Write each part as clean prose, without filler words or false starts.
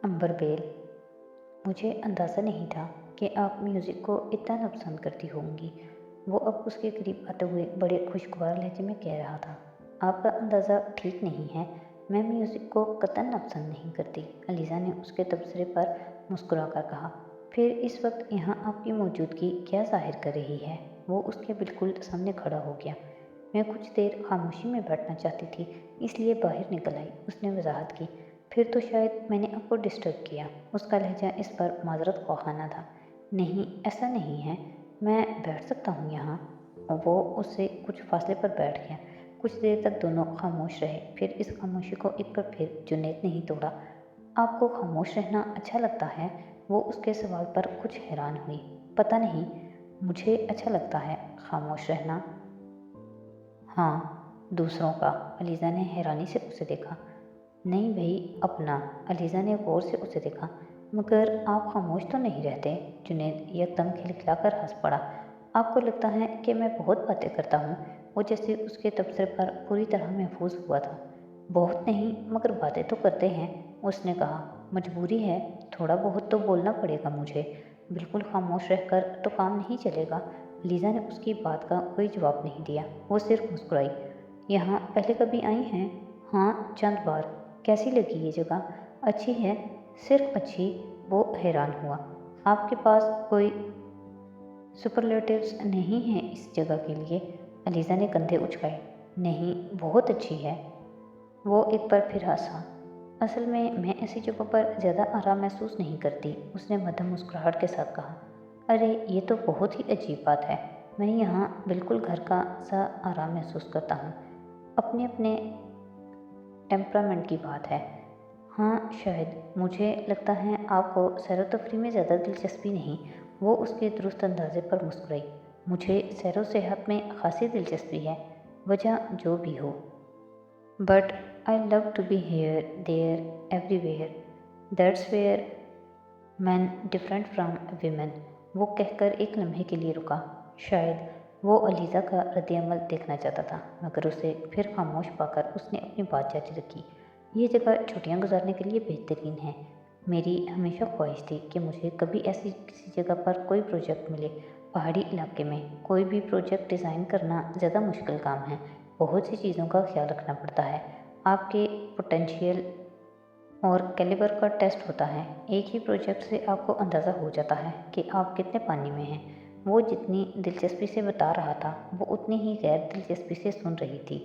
अंबर bell. मुझे अंदाज़ा नहीं था कि आप म्यूज़िक को इतना नापसंद करती होंगी। वो अब उसके करीब आते हुए बड़े खुशगवार लहजे में कह रहा था। आपका अंदाज़ा ठीक नहीं है। मैं म्यूज़िक को कतई नापसंद नहीं करती। अलीज़ा ने उसके तबसरे पर मुस्कुराकर कहा। फिर इस वक्त यहाँ आपकी मौजूदगी क्या ज़ाहिर कर रही है? वो उसके बिल्कुल सामने खड़ा हो गया। मैं कुछ देर खामोशी में बैठना चाहती थी, इसलिए बाहर निकल आई, उसने वजाहत की। फिर तो शायद मैंने आपको डिस्टर्ब किया। उसका लहजा इस पर माजरत ख़्वाहाना था। नहीं, ऐसा नहीं है, मैं बैठ सकता हूँ यहाँ। और वो उससे कुछ फासले पर बैठ गया। कुछ देर तक दोनों खामोश रहे। फिर इस खामोशी को एक बार फिर जुनैद ने ही तोड़ा। आपको खामोश रहना अच्छा लगता है? वो उसके सवाल पर कुछ हैरान हुई। पता नहीं, मुझे अच्छा लगता है खामोश रहना। हाँ, दूसरों का। अलीज़ा ने हैरानी से उसे देखा। नहीं भई, अपना। अलीज़ा ने गौर से उसे देखा। मगर आप खामोश तो नहीं रहते। जुनैद एकदम खिलखिलाकर हंस पड़ा। आपको लगता है कि मैं बहुत बातें करता हूँ? वो जैसे उसके तबसरे पर पूरी तरह महफूज हुआ था। बहुत नहीं, मगर बातें तो करते हैं, उसने कहा। मजबूरी है, थोड़ा बहुत तो बोलना पड़ेगा मुझे। बिल्कुल खामोश रहकर तो काम नहीं चलेगा। लीज़ा ने उसकी बात का कोई जवाब नहीं दिया। वो सिर्फ मुस्कुराई। यहाँ पहले कभी आई हैं? हाँ, चंद बार। कैसी लगी ये जगह? अच्छी है? सिर्फ अच्छी? वो हैरान हुआ। आपके पास कोई सुपरलेटिव्स नहीं हैं इस जगह के लिए? अलीज़ा ने कंधे उचकाए। नहीं, बहुत अच्छी है। वो एक बार फिर हंसा। असल में मैं ऐसी जगहों पर ज़्यादा आराम महसूस नहीं करती, उसने मध्यम मुस्कुराहट के साथ कहा। अरे, ये तो बहुत ही अजीब बात है। मैं यहाँ बिल्कुल घर का सा आराम महसूस करता हूँ। अपने अपने टेम्परामेंट की बात है। हाँ, शायद। मुझे लगता है आपको सैरो तफरी में ज़्यादा दिलचस्पी नहीं। वो उसके दुरुस्त अंदाजे पर मुस्कुराई। मुझे सैरो सेहत में खासी दिलचस्पी है, वजह जो भी हो। But I love to be here, there, everywhere. That's where man different from women. वो कहकर एक लम्हे के लिए रुका। शायद वो अलीज़ा का रद्द-ए-अमल देखना चाहता था, मगर उसे फिर खामोश पाकर उसने अपनी बात जारी रखी। ये जगह छुट्टियां गुजारने के लिए बेहतरीन है। मेरी हमेशा ख्वाहिश थी कि मुझे कभी ऐसी किसी जगह पर कोई प्रोजेक्ट मिले। पहाड़ी इलाके में कोई भी प्रोजेक्ट डिज़ाइन करना ज़्यादा मुश्किल काम है। बहुत सी चीज़ों का ख्याल रखना पड़ता है। आपके पोटेंशियल और कैलिबर का टेस्ट होता है। एक ही प्रोजेक्ट से आपको अंदाज़ा हो जाता है कि आप कितने पानी में हैं। वो जितनी दिलचस्पी से बता रहा था, वो उतनी ही गैर दिलचस्पी से सुन रही थी।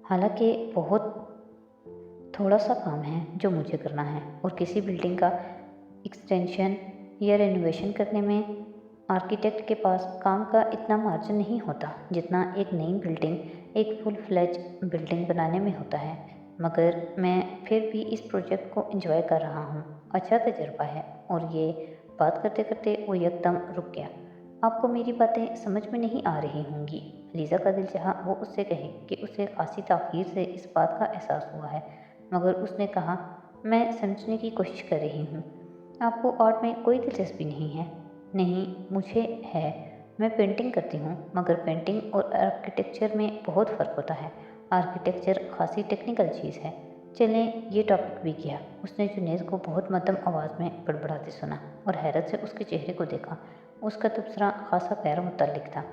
हालांकि बहुत थोड़ा सा काम है जो मुझे करना है, और किसी बिल्डिंग का एक्सटेंशन या रेनोवेशन करने में आर्किटेक्ट के पास काम का इतना मार्जिन नहीं होता जितना एक नई बिल्डिंग, एक फुल फ्लेज बिल्डिंग बनाने में होता है। मगर मैं फिर भी इस प्रोजेक्ट को एंजॉय कर रहा हूँ। अच्छा तजुर्बा है। और ये बात करते करते वो एकदम रुक गया। आपको मेरी बातें समझ में नहीं आ रही होंगी। लीज़ा का दिल चाहा वो उससे कहे कि उसे खासी ताख़ीर से इस बात का एहसास हुआ है, मगर उसने कहा, मैं समझने की कोशिश कर रही हूँ। आपको आर्ट में कोई दिलचस्पी नहीं है? नहीं, मुझे है। मैं पेंटिंग करती हूँ, मगर पेंटिंग और आर्किटेक्चर में बहुत फ़र्क होता है। आर्किटेक्चर खासी टेक्निकल चीज़ है। चलें, ये टॉपिक भी किया। उसने जुनैद को बहुत मध्यम आवाज़ में बड़बड़ाते सुना और हैरत से उसके चेहरे को देखा। उसका तबसरा खासा गैर मुतल्लिक था।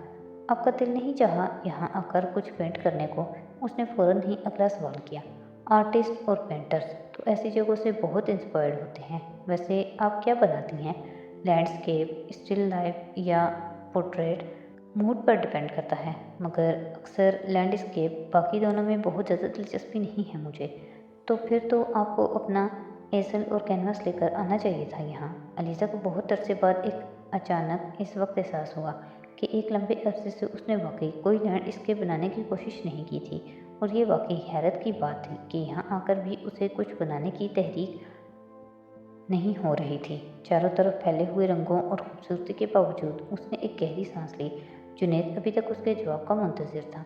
आपका दिल नहीं चाहा यहाँ आकर कुछ पेंट करने को? उसने फ़ौरन ही अगला सवाल किया। आर्टिस्ट और पेंटर्स तो ऐसी जगहों से बहुत इंस्पायर्ड होते हैं। वैसे आप क्या बनाती हैं? लैंडस्केप, स्टिल लाइफ या पोर्ट्रेट? मूड पर डिपेंड करता है, मगर अक्सर लैंडस्केप। बाकी दोनों में बहुत ज़्यादा दिलचस्पी नहीं है मुझे। तो फिर तो आपको अपना एसल और कैनवास लेकर आना चाहिए था यहाँ। अलीज़ा को बहुत अरसे बाद एक अचानक इस वक्त एहसास हुआ कि एक लंबे अरसे से उसने वाकई कोई लैंडस्केप बनाने की कोशिश नहीं की थी, और ये वाकई हैरत की बात थी कि यहाँ आकर भी उसे कुछ बनाने की तहरीक नहीं हो रही थी। चारों तरफ फैले हुए रंगों और खूबसूरती के बावजूद उसने एक गहरी सांस ली। जुनैद अभी तक उसके जवाब का मुंतज़िर था।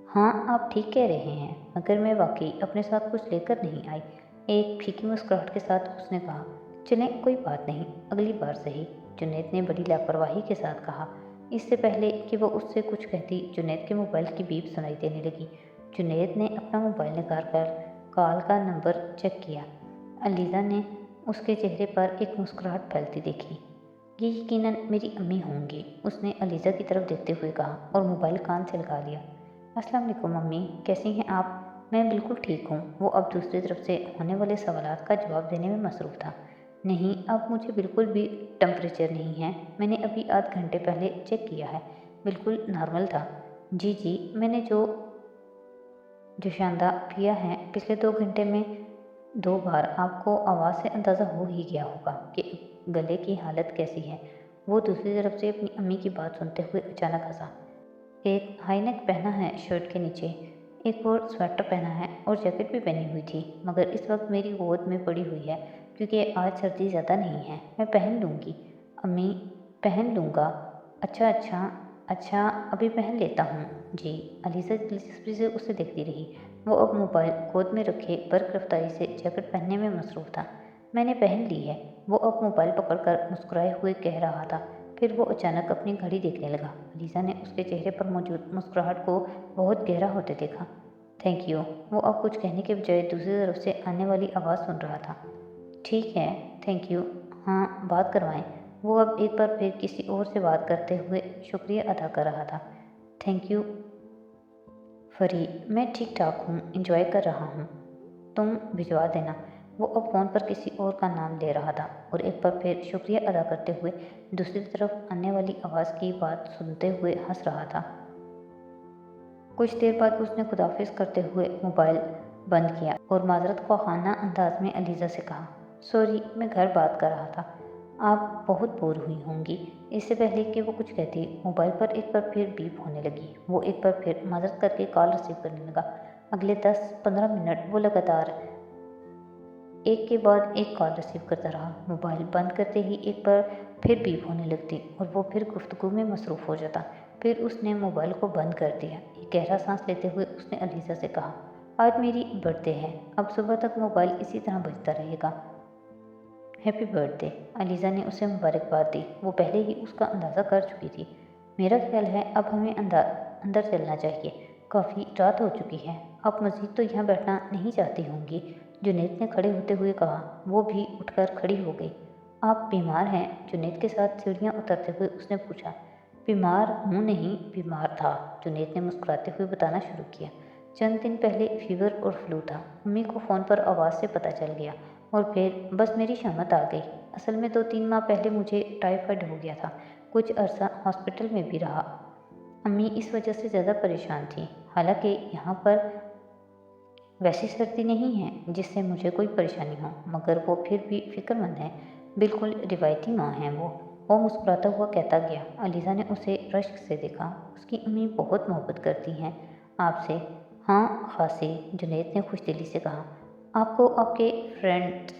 हाँ, आप ठीक कह रहे हैं, मगर मैं वाकई अपने साथ कुछ लेकर नहीं आई। एक फीकी मुस्कुराहट के साथ उसने कहा। चलें, कोई बात नहीं, अगली बार सही। जुनैद ने बड़ी लापरवाही के साथ कहा। इससे पहले कि वो उससे कुछ कहती, जुनैद के मोबाइल की बीप सुनाई देने लगी। जुनैद ने अपना मोबाइल निकाल कर कॉल का नंबर चेक किया। अलीज़ा ने اس کے چہرے پر ایک مسکراہٹ پھیلتی دیکھی۔ یہ یقیناً میری امی ہوں گی، اس نے علیزہ کی طرف دیکھتے ہوئے کہا اور موبائل کان سے لگا لیا۔ السلام علیکم امی، کیسی ہیں آپ؟ میں بالکل ٹھیک ہوں۔ وہ اب دوسری طرف سے ہونے والے سوالات کا جواب دینے میں مصروف تھا۔ نہیں، اب مجھے بالکل بھی ٹمپریچر نہیں ہے، میں نے ابھی آدھ گھنٹے پہلے چیک کیا ہے، بالکل نارمل تھا۔ جی میں نے جو جوشاندہ پیا ہے پچھلے 2 گھنٹے میں 2 بار، آپ کو آواز سے اندازہ ہو ہی گیا ہوگا کہ گلے کی حالت کیسی ہے۔ وہ دوسری طرف سے اپنی امی کی بات سنتے ہوئے اچانک ہنسا۔ ایک ہائی نیک پہنا ہے شرٹ کے نیچے، ایک اور سویٹر پہنا ہے اور جیکٹ بھی پہنی ہوئی تھی، مگر اس وقت میری گود میں پڑی ہوئی ہے کیونکہ آج سردی زیادہ نہیں ہے۔ میں پہن لوں گی امی، پہن لوں گا۔ اچھا ابھی پہن لیتا ہوں۔ جی۔ علیزہ دلچسپی سے اسے دیکھتی رہی۔ وہ اب موبائل گود میں رکھے برق رفتاری سے جیکٹ پہننے میں مصروف تھا۔ میں نے پہن لی ہے، وہ اب موبائل پکڑ کر مسکرائے ہوئے کہہ رہا تھا۔ پھر وہ اچانک اپنی گھڑی دیکھنے لگا۔ علیزہ نے اس کے چہرے پر موجود مسکراہٹ کو بہت گہرا ہوتے دیکھا۔ تھینک یو، وہ اب کچھ کہنے کے بجائے دوسری طرف سے آنے والی آواز سن رہا تھا۔ ٹھیک ہے، تھینک یو، ہاں بات کروائیں۔ وہ اب ایک بار پھر کسی اور سے بات کرتے ہوئے شکریہ ادا کر رہا تھا۔ تھینک یو فری، میں ٹھیک ٹھاک ہوں، انجوائے کر رہا ہوں، تم بھجوا دینا۔ وہ اب فون پر کسی اور کا نام لے رہا تھا اور ایک بار پھر شکریہ ادا کرتے ہوئے دوسری طرف آنے والی آواز کی بات سنتے ہوئے ہنس رہا تھا۔ کچھ دیر بعد اس نے خداحافظ کرتے ہوئے موبائل بند کیا اور معذرت خواہانہ انداز میں علیزہ سے کہا، سوری، میں گھر بات کر رہا تھا، آپ بہت بور ہوئی ہوں گی۔ اس سے پہلے کہ وہ کچھ کہتی، موبائل پر ایک بار پھر بیپ ہونے لگی۔ وہ ایک بار پھر معذرت کر کے کال ریسیو کرنے لگا۔ اگلے 10-15 منٹ وہ لگاتار ایک کے بعد ایک کال ریسیو کرتا رہا۔ موبائل بند کرتے ہی ایک بار پھر بیپ ہونے لگتی اور وہ پھر گفتگو میں مصروف ہو جاتا۔ پھر اس نے موبائل کو بند کر دیا۔ ایک گہرا سانس لیتے ہوئے اس نے علیزہ سے کہا، آج میری برتھ ڈے ہے، اب صبح تک موبائل اسی طرح بجتا رہے گا۔ Happy birthday. علیزہ نے اسے مبارکباد دی۔ وہ پہلے ہی اس کا اندازہ کر چکی تھی۔ میرا خیال ہے اب ہمیں اندر چلنا چاہیے، کافی رات ہو چکی ہے، آپ مزید تو یہاں بیٹھنا نہیں چاہتی ہوں گی، جنید نے کھڑے ہوتے ہوئے کہا۔ وہ بھی اٹھ کر کھڑی ہو گئی۔ آپ بیمار ہیں؟ جنید کے ساتھ سیڑھیاں اترتے ہوئے اس نے پوچھا۔ بیمار ہوں نہیں، بیمار تھا، جنید نے مسکراتے ہوئے بتانا شروع کیا۔ چند دن پہلے فیور اور فلو تھا، امی کو فون پر آواز سے پتہ چل گیا اور پھر بس میری شامت آ گئی۔ اصل میں 2-3 ماہ پہلے مجھے ٹائیفائڈ ہو گیا تھا، کچھ عرصہ ہاسپٹل میں بھی رہا۔ امی اس وجہ سے زیادہ پریشان تھیں، حالانکہ یہاں پر ویسی سردی نہیں ہے جس سے مجھے کوئی پریشانی ہو، مگر وہ پھر بھی فکر مند ہیں، بالکل روایتی ماں ہیں وہ مسکراتا ہوا کہتا گیا۔ علیزہ نے اسے رشک سے دیکھا۔ اس کی امی بہت محبت کرتی ہیں آپ سے؟ ہاں خاصی، جنید نے خوش دلی سے کہا۔ آپ کو آپ کے فرینڈز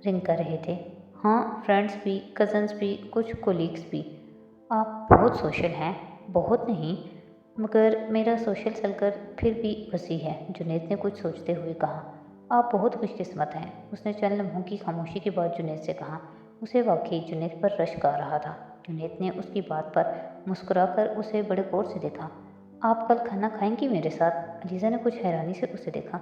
رنگ کر رہے تھے؟ ہاں، فرینڈز بھی، کزنز بھی، کچھ کولیگز بھی۔ آپ بہت سوشل ہیں۔ بہت نہیں، مگر میرا سوشل سرکل پھر بھی وسیع ہے، جنید نے کچھ سوچتے ہوئے کہا۔ آپ بہت خوش قسمت ہیں، اس نے چند لمحوں کی خاموشی کے بعد جنید سے کہا۔ اسے واقعی جنید پر رشک آ رہا تھا۔ جنید نے اس کی بات پر مسکرا کر اسے بڑے غور سے دیکھا۔ آپ کل کھانا کھائیں گی میرے ساتھ؟ علیزہ نے کچھ حیرانی سے اسے دیکھا۔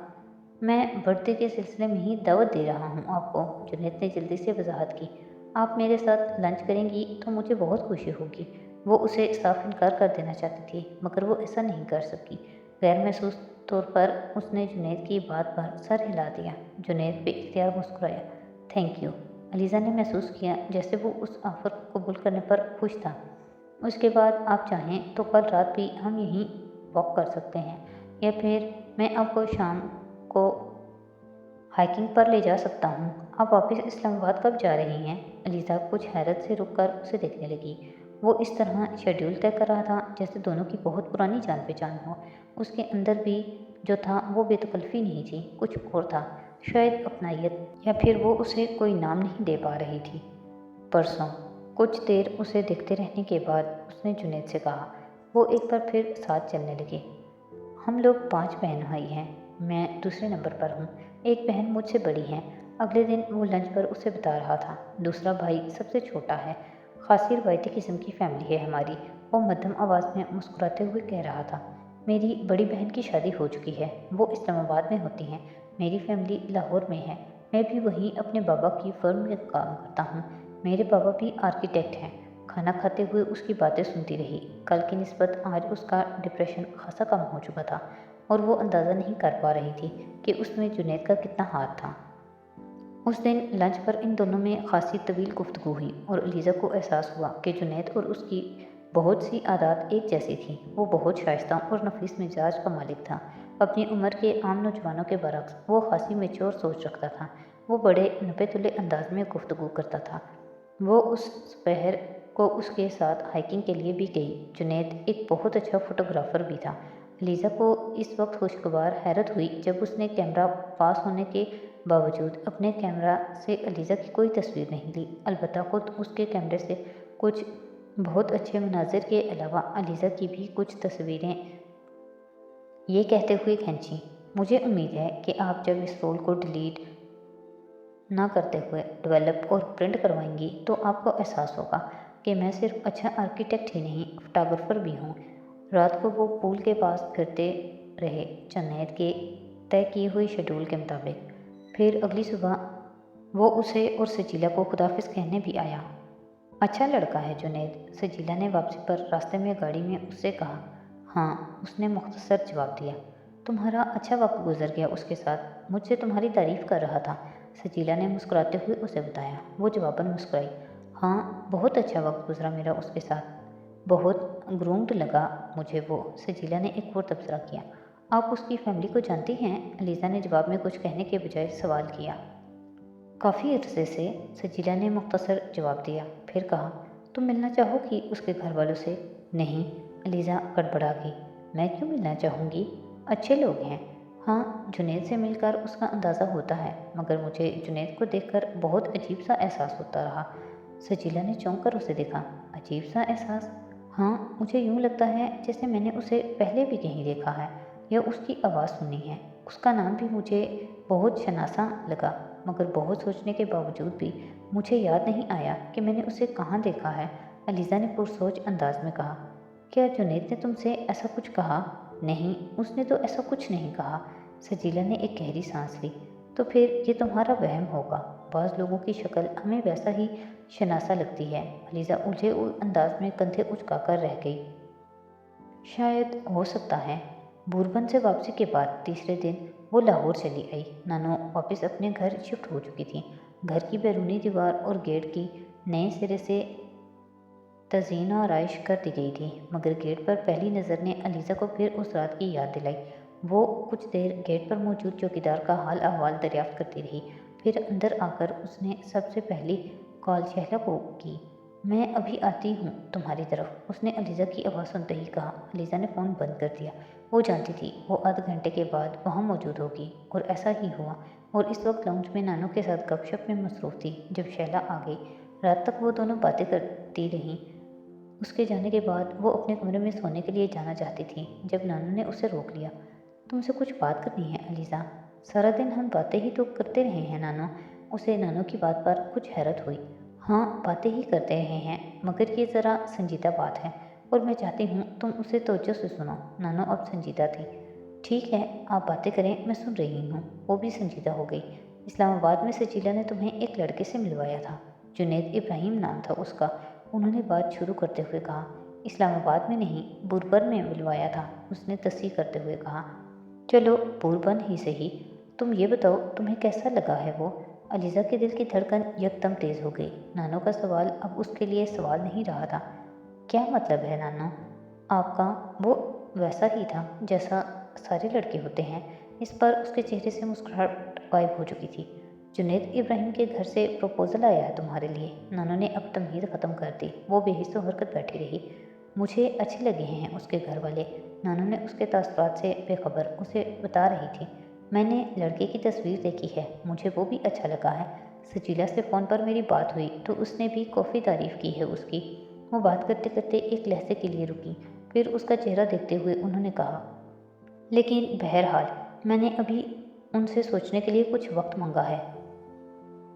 میں برتھ ڈے کے سلسلے میں ہی دعوت دے رہا ہوں آپ کو، جنید نے جلدی سے وضاحت کی۔ آپ میرے ساتھ لنچ کریں گی تو مجھے بہت خوشی ہوگی۔ وہ اسے صاف انکار کر دینا چاہتی تھی، مگر وہ ایسا نہیں کر سکی۔ غیر محسوس طور پر اس نے جنید کی بات پر سر ہلا دیا۔ جنید بے اختیار مسکرایا۔ Thank you. علیزہ نے محسوس کیا جیسے وہ اس آفر کو قبول کرنے پر خوش تھا۔ اس کے بعد آپ چاہیں تو کل رات بھی ہم یہیں واک کر سکتے ہیں، یا پھر میں آپ کو شام کو ہائیکنگ پر لے جا سکتا ہوں۔ آپ واپس اسلام آباد کب جا رہی ہیں؟ علیزہ کچھ حیرت سے رک کر اسے دیکھنے لگی۔ وہ اس طرح شیڈول طے کر رہا تھا جیسے دونوں کی بہت پرانی جان پہچان ہو۔ اس کے اندر بھی جو تھا وہ بے تکلفی نہیں تھی، کچھ اور تھا، شاید اپنائیت، یا پھر وہ اسے کوئی نام نہیں دے پا رہی تھی۔ پرسوں۔ کچھ دیر اسے دیکھتے رہنے کے بعد اس نے جنید سے کہا۔ وہ ایک بار پھر ساتھ چلنے لگے۔ ہم لوگ 5 بہن بھائی ہیں، میں دوسرے نمبر پر ہوں، ایک بہن مجھ سے بڑی ہے۔ اگلے دن وہ لنچ پر اسے بتا رہا تھا۔ دوسرا بھائی سب سے چھوٹا ہے، خاصی روایتی قسم کی فیملی ہے ہماری، وہ مدھم آواز میں مسکراتے ہوئے کہہ رہا تھا۔ میری بڑی بہن کی شادی ہو چکی ہے، وہ اسلام آباد میں ہوتی ہیں، میری فیملی لاہور میں ہے، मैं भी वहीं अपने बाबा की फर्म में काम करता हूँ। मेरे बाबा भी आर्किटेक्ट हैं। खाना खाते हुए उसकी बातें सुनती रही। कल की निस्बत आज उसका डिप्रेशन खासा कम हो चुका था और वो अंदाज़ा नहीं कर पा रही थी कि उसमें जुनैद का कितना हाथ था। उस दिन लंच पर इन दोनों में खासी तवील गुफ्तगू हुई और अलीज़ा को एहसास हुआ कि जुनैद और उसकी बहुत सी आदत एक जैसी थी। वो बहुत शाइस्ता और नफीस मिजाज का मालिक था। अपनी उम्र के आम नौजवानों के बरक्स वो खासी मैच्योर सोच रखता था। वो बड़े नपे तुले अंदाज में गुफ्तगू करता था। वो उस दोपहर को उसके साथ हाइकिंग के लिए भी गई। जुनैद एक बहुत अच्छा फोटोग्राफर भी था। अलीज़ा को इस वक्त खुशगवार हैरत हुई जब उसने कैमरा पास होने के बावजूद अपने कैमरा से अलीज़ा की कोई तस्वीर नहीं ली। अलबत्ता खुद उसके कैमरे से कुछ बहुत अच्छे मनाजिर के अलावा अलीज़ा की भी कुछ तस्वीरें ये कहते हुए खींची, मुझे उम्मीद है कि आप जब इस रोल को डिलीट ना करते हुए डेवलप और प्रिंट करवाएंगी तो आपको एहसास होगा कि मैं सिर्फ अच्छा आर्किटेक्ट ही नहीं, फोटोग्राफर भी हूँ। रात को वो पूल के पास फिरते रहे जुनैद के तय की हुई शेड्यूल के मुताबिक। फिर अगली सुबह वो उसे और सजीला को खुदाफिज कहने भी आया। अच्छा लड़का है जुनैद, सजीला ने वापसी पर रास्ते में गाड़ी में उससे कहा। हाँ, उसने मुख्तसर जवाब दिया। तुम्हारा अच्छा वक्त गुजर गया उसके साथ, मुझसे तुम्हारी तारीफ कर रहा था, सजीला ने मुस्कुराते हुए उसे बताया। वो जवाबन मुस्कुराई। हाँ, बहुत अच्छा वक्त गुजरा मेरा उसके साथ, बहुत ग्रूम्ड लगा मुझे वो, सजीला ने एक और तबसरा किया। आप उसकी फैमिली को जानती हैं? अलीज़ा ने जवाब में कुछ कहने के बजाय सवाल किया। काफ़ी अरसे से, सजीला ने मुख्तसर जवाब दिया। फिर कहा, तुम मिलना चाहोगी उसके घर वालों से? नहीं, अलीज़ा गड़बड़ा गई। मैं क्यों मिलना चाहूँगी? अच्छे लोग हैं। हाँ, जुनैद से मिलकर उसका अंदाज़ा होता है, मगर मुझे जुनैद को देखकर बहुत अजीब सा एहसास होता रहा। सजीला ने चौंक कर उसे देखा। अजीब सा एहसास? हाँ, मुझे यूँ लगता है जैसे मैंने उसे पहले भी कहीं देखा है या उसकी आवाज़ सुनी है। उसका नाम भी मुझे बहुत शनासा लगा, मगर बहुत सोचने के बावजूद भी मुझे याद नहीं आया कि मैंने उसे कहाँ देखा है। अलीज़ा ने पुरसोच अंदाज में कहा। क्या जुनैद ने तुमसे ऐसा कुछ कहा? नहीं, उसने तो ऐसा कुछ नहीं कहा। सजीला ने एक गहरी सांस ली। तो फिर ये तुम्हारा वहम होगा। बाज़ लोगों की शक्ल हमें वैसा ही शनासा लगती है। अलीज़ा उलझे हुए अंदाज में कंधे उचकाकर रह गई। शायद हो सकता है। बुरबन से वापसी के बाद तीसरे दिन वो लाहौर चली आई। नानो वापस अपने घर शिफ्ट हो चुकी थी। घर की बैरूनी दीवार और गेट की नए सिरे से तज़ीन और आराइश कर दी गई थी, मगर गेट पर पहली नज़र ने अलीज़ा को फिर उस रात की याद दिलाई। वो कुछ देर गेट पर मौजूद चौकीदार का हाल अहवाल दरियाफ्त करती रही। फिर अंदर आकर उसने सबसे पहली कॉल शहला को की। मैं अभी आती हूँ तुम्हारी तरफ, उसने अलीज़ा की आवाज़ सुनते ही कहा। अलीज़ा ने फ़ोन बंद कर दिया। वो जानती थी वो आधे घंटे के बाद वहाँ मौजूद होगी, और ऐसा ही हुआ। और इस वक्त लाउंज में नानों के साथ गपशप में मसरूफ़ थी जब शहला आ गई। रात तक वो दोनों बातें करती रहीं। उसके जाने के बाद वो अपने कमरे में सोने के लिए जाना चाहती थी जब नानू ने उसे रोक लिया। तुमसे कुछ बात करनी है अलीज़ा। सारा दिन हम बातें ही तो करते रहे हैं नानू। उसे नानू की बात पर कुछ हैरत हुई। हाँ, बातें ही करते रहे हैं, मगर ये ज़रा संजीदा बात है और मैं चाहती हूँ तुम उसे तवज्जो से सुनो। नानू अब संजीदा थी। ठीक है, आप बातें करें, मैं सुन रही हूँ। वो भी संजीदा हो गई। इस्लामाबाद में सजीला ने तुम्हें एक लड़के से मिलवाया था। जुनैद इब्राहिम नाम था उसका, उन्होंने बात शुरू करते हुए कहा। इस्लामाबाद में नहीं, बुरबन में मिलवाया था, उसने तस्दीक करते हुए कहा। चलो, बुरबन ही सही। तुम ये बताओ तुम्हें कैसा लगा है वो? अलीज़ा के दिल की धड़कन यकदम तेज़ हो गई। नानो का सवाल अब उसके लिए सवाल नहीं रहा था। क्या मतलब है नानो आपका? वो वैसा ही था जैसा सारे लड़के होते हैं। इस पर उसके चेहरे से मुस्कुराहट गायब हो चुकी थी। जुनैद इब्राहिम के घर से प्रपोजल आया है तुम्हारे लिए। नानो ने अब तमहीद ख़त्म कर दी। वो बेहिस्सो हरकत बैठी रही। मुझे अच्छे लगे हैं उसके घर वाले। नानो ने उसके तासुरात से बेखबर उसे बता रही थी। मैंने लड़के की तस्वीर देखी है, मुझे वो भी अच्छा लगा है। सजीला से फ़ोन पर मेरी बात हुई तो उसने भी काफ़ी तारीफ़ की है उसकी। वो बात करते करते एक लहजे के लिए रुकी, फिर उसका चेहरा देखते हुए उन्होंने कहा, लेकिन बहरहाल मैंने अभी उनसे सोचने के लिए कुछ वक्त मांगा है,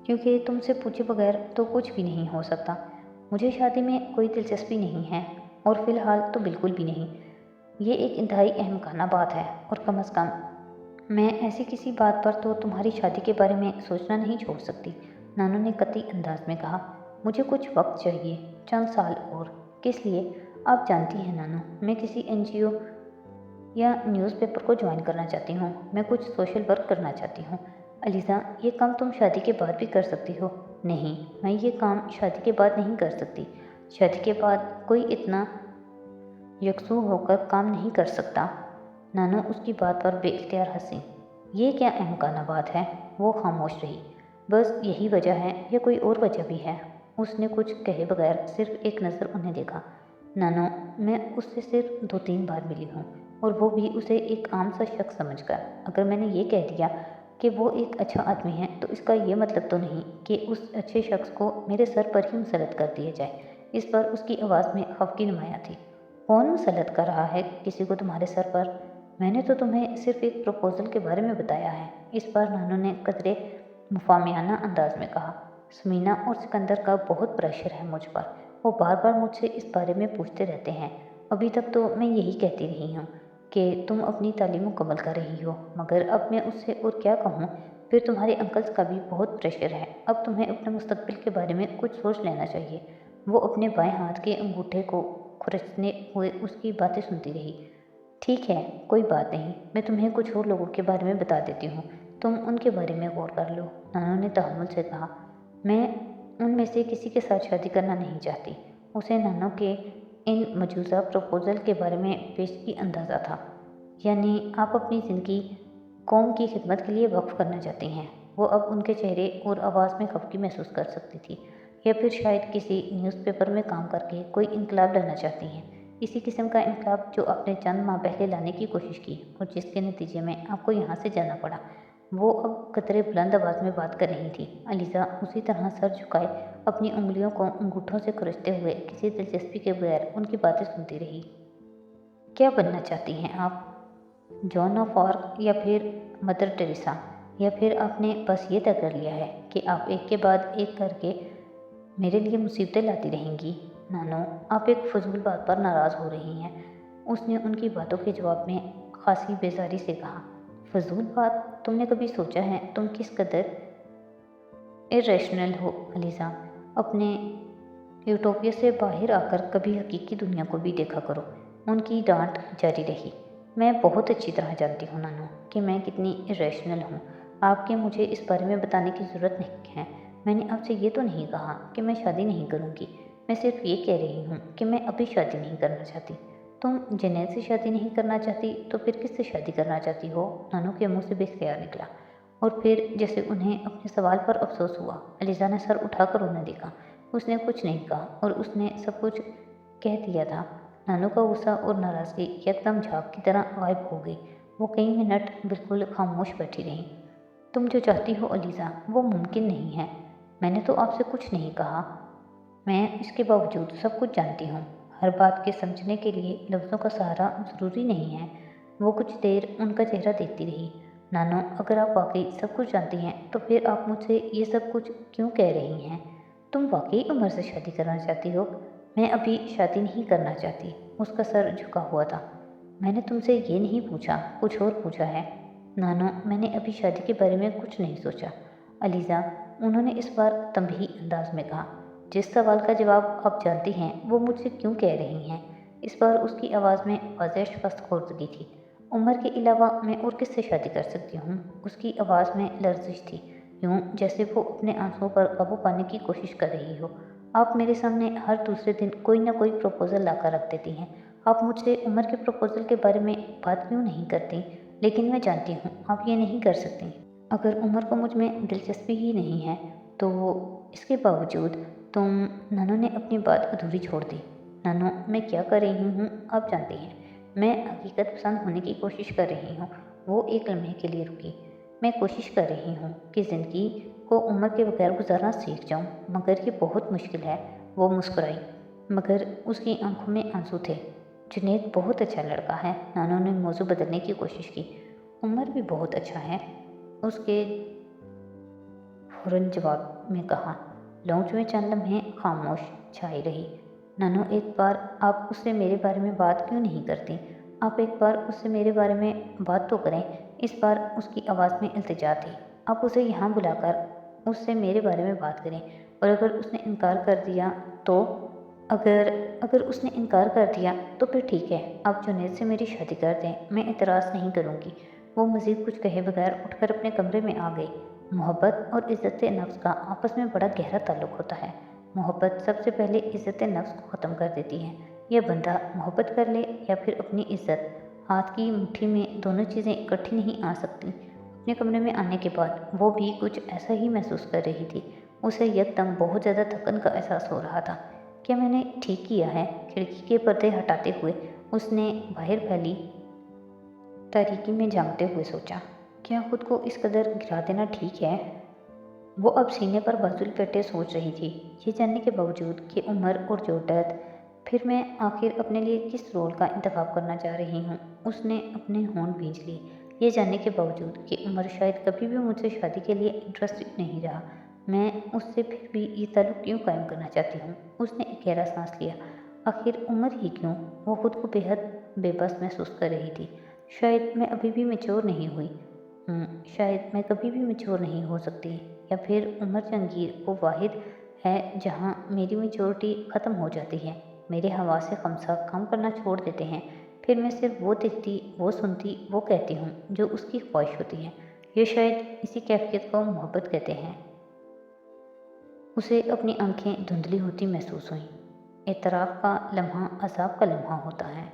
क्योंकि तुमसे पूछे बगैर तो कुछ भी नहीं हो सकता। मुझे शादी में कोई दिलचस्पी नहीं है, और फ़िलहाल तो बिल्कुल भी नहीं। ये एक इंतहाई अहमकाना बात है, और कम अज़ कम मैं ऐसी किसी बात पर तो तुम्हारी शादी के बारे में सोचना नहीं छोड़ सकती, नानू ने कतई अंदाज में कहा। मुझे कुछ वक्त चाहिए, चंद साल और। किस लिए? आप जानती हैं नानू, मैं किसी एनजीओ या न्यूज़पेपर को ज्वाइन करना चाहती हूँ। मैं कुछ सोशल वर्क करना चाहती हूँ। अलीज़ा, ये काम तुम शादी के बाद भी कर सकती हो। नहीं, मैं ये काम शादी के बाद नहीं कर सकती। शादी के बाद कोई इतना यकसू होकर काम नहीं कर सकता। नानू उसकी बात पर बेइख्तियार हंसी। ये क्या अहमकाना बात है? वो खामोश रही। बस यही वजह है या कोई और वजह भी है? उसने कुछ कहे बगैर सिर्फ एक नज़र उन्हें देखा। नानू, मैं उससे सिर्फ 2-3 बार मिली हूँ, और वो भी उसे एक आम सा शख्स समझकर। अगर मैंने ये कह दिया कि वो एक अच्छा आदमी है तो इसका ये मतलब तो नहीं कि उस अच्छे शख्स को मेरे सर पर ही मुसलत कर दिया जाए। इस पर उसकी आवाज़ में खफकी नुमाया थी। कौन मुसलत कर रहा है किसी को तुम्हारे सर पर? मैंने तो तुम्हें सिर्फ एक प्रपोजल के बारे में बताया है। इस बार नानू ने कदरे मुफामियाना अंदाज में कहा। सुमीना और सिकंदर का बहुत प्रेशर है मुझ पर। वो बार बार मुझसे इस बारे में पूछते रहते हैं। अभी तक तो मैं यही कहती रही हूँ कि तुम अपनी तालीम मुकम्मल कर रही हो, मगर अब मैं उससे और क्या कहूँ? फिर तुम्हारे अंकल्स का भी बहुत प्रेशर है। अब तुम्हें अपने मुस्तकबिल के बारे में कुछ सोच लेना चाहिए। वो अपने बाएं हाथ के अंगूठे को खुरचने हुए उसकी बातें सुनती रही। ठीक है, कोई बात नहीं, मैं तुम्हें कुछ और लोगों के बारे में बता देती हूँ, तुम उनके बारे में गौर कर लो, नानू ने तहम्मुल से कहा। मैं उनमें से किसी के साथ शादी करना नहीं चाहती। उसे नानू के इन मजूज़ा प्रपोजल के बारे में पेशगी अंदाज़ा था। यानी आप अपनी ज़िंदगी कौम की खिदमत के लिए वक्फ करना चाहती हैं। वो अब उनके चेहरे और आवाज़ में खफगी महसूस कर सकती थी। या फिर शायद किसी न्यूज़पेपर में काम करके कोई इनकलाब लाना चाहती हैं। इसी किस्म का इनकलाब जो आपने चंद माह पहले लाने की कोशिश की और जिसके नतीजे में आपको यहाँ से जाना पड़ा। वो अब कतरे बुलंद आवाज़ में बात कर रही थी। अलीज़ा उसी तरह सर झुकाए अपनी उंगलियों को अंगूठों से खुरचते हुए किसी दिलचस्पी के बगैर उनकी बातें सुनती रही। क्या बनना चाहती हैं आप? जॉन ऑफ आर्क या फिर मदर टेरेसा? या फिर आपने बस ये तय कर लिया है कि आप एक के बाद एक करके मेरे लिए मुसीबतें लाती रहेंगी? नानो, आप एक फजूल बात पर नाराज़ हो रही हैं, उसने उनकी बातों के जवाब में खासी बेजारी से कहा। फजूल बात? तुमने कभी सोचा है तुम किस कदर इरेशनल हो अलीज़ा? अपने यूटोपिया से बाहर आकर कभी हकीकी दुनिया को भी देखा करो। उनकी डांट जारी रही। मैं बहुत अच्छी तरह जानती हूँ नानू कि मैं कितनी इरेशनल हूँ। आपके मुझे इस बारे में बताने की ज़रूरत नहीं है। मैंने आपसे ये तो नहीं कहा कि मैं शादी नहीं करूँगी। मैं सिर्फ ये कह रही हूँ कि मैं अभी शादी नहीं करना चाहती। तुम जनेद से शादी नहीं करना चाहती तो फिर किससे शादी करना चाहती हो? नानू के मुँह से बेख्तियार निकला। और फिर जैसे उन्हें अपने सवाल पर अफसोस हुआ, अलीज़ा ने सर उठाकर उन्हें देखा। उसने कुछ नहीं कहा और उसने सब कुछ कह दिया था। नानू का गुस्सा और नाराज़गी एकदम झाग की तरह गायब हो गई। वो कई मिनट बिल्कुल खामोश बैठी रहीं। तुम जो चाहती हो अलीज़ा, वो मुमकिन नहीं है। मैंने तो आपसे कुछ नहीं कहा। मैं इसके बावजूद सब कुछ जानती हूँ। हर बात के समझने के लिए लफ्ज़ों का सहारा ज़रूरी नहीं है। वो कुछ देर उनका चेहरा देखती रही। नानो, अगर आप वाकई सब कुछ जानती हैं तो फिर आप मुझसे ये सब कुछ क्यों कह रही हैं? तुम वाकई उमर से शादी करना चाहती हो? मैं अभी शादी नहीं करना चाहती। उसका सर झुका हुआ था। मैंने तुमसे ये नहीं पूछा, कुछ और पूछा है। नानो, मैंने अभी शादी के बारे में कुछ नहीं सोचा। अलीज़ा, उन्होंने इस बार तंबीही अंदाज में कहा। जिस सवाल का जवाब आप जानती हैं वो मुझसे क्यों कह रही हैं? इस बार उसकी आवाज़ में वाज़ेह शकस्तखोर्दगी थी। उम्र के अलावा मैं और किससे शादी कर सकती हूँ? उसकी आवाज़ में लर्जिश थी, यूँ जैसे वो अपने आंसुओं पर काबू पाने की कोशिश कर रही हो। आप मेरे सामने हर दूसरे दिन कोई ना कोई प्रपोज़ल लाकर रख देती हैं। आप मुझसे उम्र के प्रपोज़ल के बारे में बात क्यों नहीं करती? लेकिन मैं जानती हूँ आप ये नहीं कर सकती। अगर उमर को मुझ में दिलचस्पी ही नहीं है तो इसके बावजूद तुम। नानू ने अपनी बात अधूरी छोड़ दी। नानू, मैं क्या कर रही हूँ आप जानती हैं। मैं हकीकत पसंद होने की कोशिश कर रही हूँ। वो एक लम्हे के लिए रुकी। मैं कोशिश कर रही हूँ कि ज़िंदगी को उम्र के बगैर गुजारना सीख जाऊँ, मगर ये बहुत मुश्किल है। वो मुस्कुराई, मगर उसकी आंखों में आंसू थे। जुनैद बहुत अच्छा लड़का है। नानू ने मौजू बदलने की कोशिश की। उमर भी बहुत अच्छा है, उसके फौरन जवाब में कहा। लॉन्च में चंद लम्हे खामोश छाई रही। नानू, एक बार आप उससे मेरे बारे में बात क्यों नहीं करती? आप एक बार उससे मेरे बारे में बात तो करें। इस बार उसकी आवाज़ में इल्तिजा थी। आप उसे यहाँ बुलाकर उससे मेरे बारे में बात करें, और अगर उसने इनकार कर दिया तो अगर अगर उसने इनकार कर दिया तो फिर ठीक है, आप जुनैद से मेरी शादी कर दें, मैं एतराज़ नहीं करूँगी। वो मज़ीद कुछ कहे बगैर उठकर अपने कमरे में आ गई। मोहब्बत और इज़्ज़त नफ्स का आपस में बड़ा गहरा ताल्लुक़ होता है। मोहब्बत सबसे पहले इज़्ज़त नफ्स को ख़त्म कर देती है। यह बंदा मोहब्बत कर ले या फिर अपनी इज़्ज़त, हाथ की मुट्ठी में दोनों चीज़ें इकट्ठी नहीं आ सकती। अपने कमरे में आने के बाद वो भी कुछ ऐसा ही महसूस कर रही थी। उसे यकदम बहुत ज़्यादा थकन का एहसास हो रहा था। क्या मैंने ठीक किया है? खिड़की के पर्दे हटाते हुए उसने बाहर फैली तारीकी में झांकते हुए सोचा, क्या खुद को इस कदर गिरा देना ठीक है? वो अब सीने पर बाजू लपेटे सोच रही थी, ये जानने के बावजूद कि उम्र और ज़रूरत, फिर मैं आखिर अपने लिए किस रोल का इंतखाब करना चाह रही हूँ। उसने अपने होंठ भींच लिए, ये जानने के बावजूद कि उमर शायद कभी भी मुझसे शादी के लिए इंटरेस्टेड नहीं रहा, मैं उससे फिर भी ये ताल्लुक़ क्यों कायम करना चाहती हूँ। उसने एक गहरा सांस लिया। आखिर उम्र ही क्यों? वो खुद को बेहद बेबस महसूस कर रही थी। शायद मैं अभी भी मैच्योर नहीं हुई शायद मैं कभी भी मैच्योर नहीं हो सकती, या फिर उमर जहांगीर वो वाहिद है जहाँ मेरी मैच्योरिटी ख़त्म हो जाती है। मेरे हवासे खमसा काम करना छोड़ देते हैं, फिर मैं सिर्फ वो देखती, वो सुनती, वो कहती हूँ जो उसकी ख्वाहिश होती है। ये शायद इसी कैफियत को मोहब्बत कहते हैं। उसे अपनी आंखें धुंधली होती महसूस हुईं। एतराफ़ का लम्हा अज़ाब का लम्हा होता है।